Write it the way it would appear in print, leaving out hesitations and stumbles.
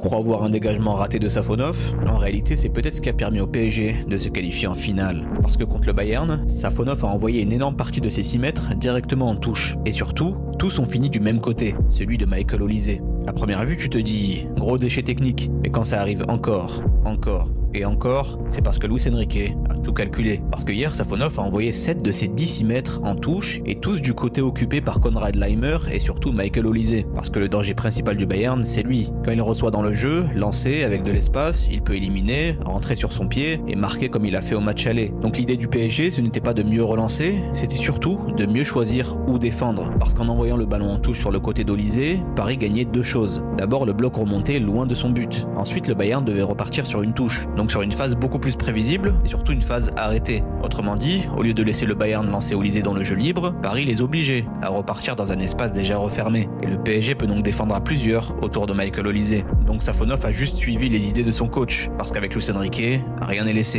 crois voir un dégagement raté de Safonov, en réalité c'est peut-être ce qui a permis au PSG de se qualifier en finale. Parce que contre le Bayern, Safonov a envoyé une énorme partie de ses 6 mètres directement en touche. Et surtout, tous ont fini du même côté, celui de Michael Olise. À première vue, tu te dis, gros déchet technique, mais quand ça arrive encore, et encore, c'est parce que Luis Enrique a tout calculé. Parce que hier, Safonov a envoyé 7 de ses 10 mètres en touche, et tous du côté occupé par Konrad Laimer et surtout Michael Olise. Parce que le danger principal du Bayern, c'est lui. Quand il reçoit dans le jeu, lancé avec de l'espace, il peut éliminer, rentrer sur son pied et marquer comme il a fait au match aller. Donc l'idée du PSG, ce n'était pas de mieux relancer, c'était surtout de mieux choisir où défendre. Parce qu'en envoyant le ballon en touche sur le côté d'Olise, Paris gagnait 2 choses. D'abord, le bloc remontait loin de son but. Ensuite, le Bayern devait repartir sur une touche. Donc sur une phase beaucoup plus prévisible et surtout une phase arrêtée. Autrement dit, au lieu de laisser le Bayern lancer Olise dans le jeu libre, Paris les obligeait à repartir dans un espace déjà refermé. Et le PSG peut donc défendre à plusieurs autour de Michael Olise. Donc Safonov a juste suivi les idées de son coach, parce qu'avec Luis Enrique, rien n'est laissé.